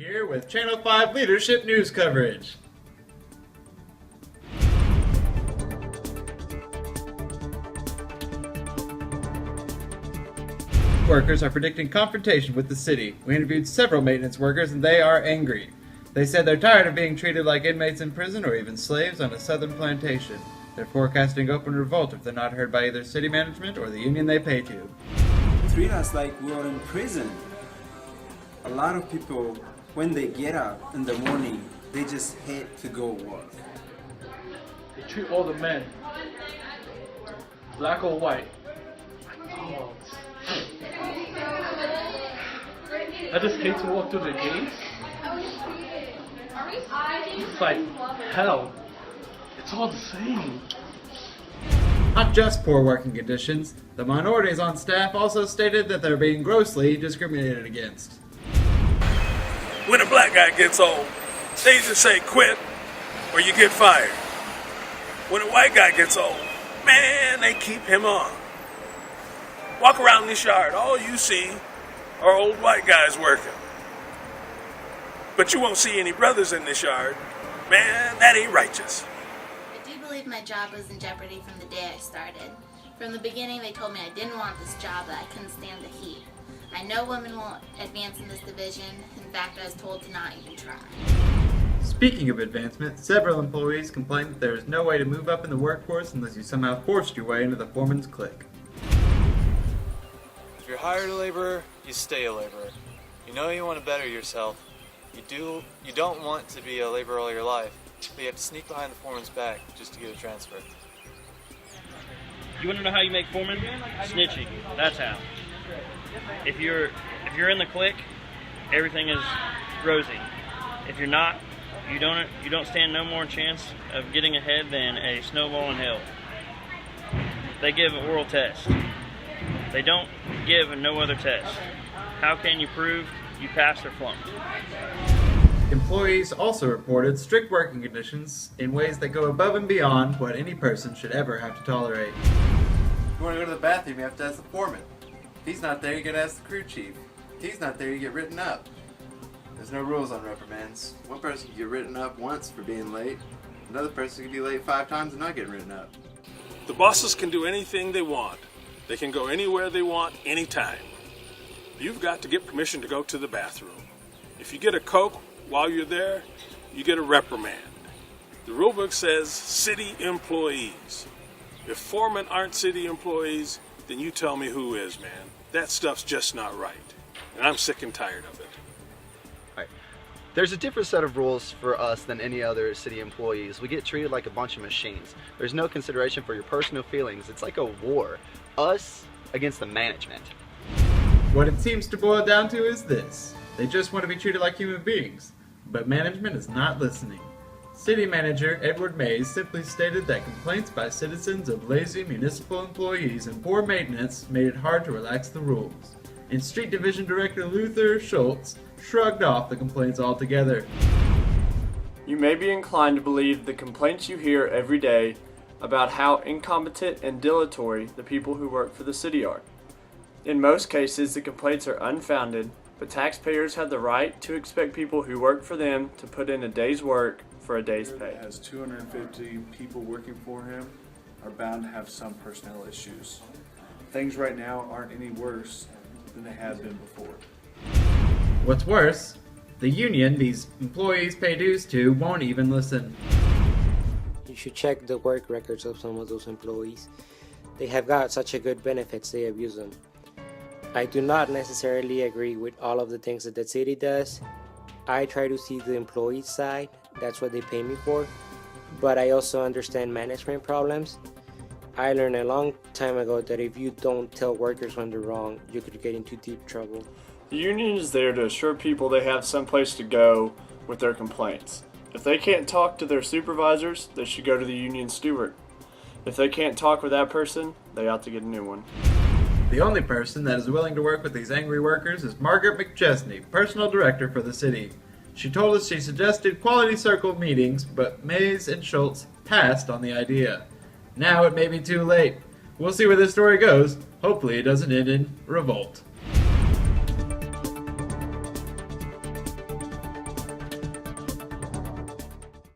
Here with Channel 5 Leadership News coverage. Workers are predicting confrontation with the city. We interviewed several maintenance workers and they are angry. They said they're tired of being treated like inmates in prison or even slaves on a southern plantation. They're forecasting open revolt if they're not heard by either city management or the union they pay to. Treat us like we're in prison. A lot of people, when they get up in the morning, they just hate to go work. They treat all the men, black or white, like dogs. I just hate to walk through the gates. It's like hell. It's all the same. Not just poor working conditions, the minorities on staff also stated that they're being grossly discriminated against. When a black guy gets old, they either say quit or you get fired. When a white guy gets old, man, they keep him on. Walk around this yard, all you see are old white guys working. But you won't see any brothers in this yard. Man, that ain't righteous. I do believe my job was in jeopardy from the day I started. From the beginning, they told me I didn't want this job, that I couldn't stand the heat. I know women won't advance in this division. In fact, I was told to not even try. Speaking of advancement, several employees complained that there is no way to move up in the workforce unless you somehow forced your way into the foreman's clique. If you're hired a laborer, you stay a laborer. You know you want to better yourself. You don't want to be a laborer all your life, but you have to sneak behind the foreman's back just to get a transfer. You want to know how you make foreman? Snitching. That's how. If you're in the clique, everything is rosy. If you're not, you don't stand no more chance of getting ahead than a snowball in hell. They give an oral test. They don't give no other test. How can you prove you passed or flunked? Employees also reported strict working conditions in ways that go above and beyond what any person should ever have to tolerate. If you want to go to the bathroom, you have to ask the foreman. If he's not there, you gotta ask the crew chief. If he's not there, you get written up. There's no rules on reprimands. One person can get written up once for being late. Another person can be late 5 times and not get written up. The bosses can do anything they want. They can go anywhere they want, anytime. You've got to get permission to go to the bathroom. If you get a Coke while you're there, you get a reprimand. The rulebook says city employees. If foremen aren't city employees, then you tell me who is, man. That stuff's just not right. And I'm sick and tired of it. Right. There's a different set of rules for us than any other city employees. We get treated like a bunch of machines. There's no consideration for your personal feelings. It's like a war. Us against the management. What it seems to boil down to is this. They just want to be treated like human beings. But management is not listening. City Manager Edward Mays simply stated that complaints by citizens of lazy municipal employees and poor maintenance made it hard to relax the rules. And Street Division Director Luther Schultz shrugged off the complaints altogether. You may be inclined to believe the complaints you hear every day about how incompetent and dilatory the people who work for the city are. In most cases, the complaints are unfounded, but taxpayers have the right to expect people who work for them to put in a day's work for a day's pay. As 250 people working for him are bound to have some personnel issues. Things right now aren't any worse than they have been before. What's worse, the union these employees pay dues to won't even listen. You should check the work records of some of those employees. They have got such a good benefits, they abuse them. I do not necessarily agree with all of the things that the city does. I try to see the employee side. That's what they pay me for. But I also understand management problems. I learned a long time ago that if you don't tell workers when they're wrong, you could get into deep trouble. The union is there to assure people they have some place to go with their complaints. If they can't talk to their supervisors, they should go to the union steward. If they can't talk with that person, they ought to get a new one. The only person that is willing to work with these angry workers is Margaret McChesney, personal director for the city. She told us she suggested quality circle meetings, but Mays and Schultz passed on the idea. Now it may be too late. We'll see where this story goes. Hopefully it doesn't end in revolt.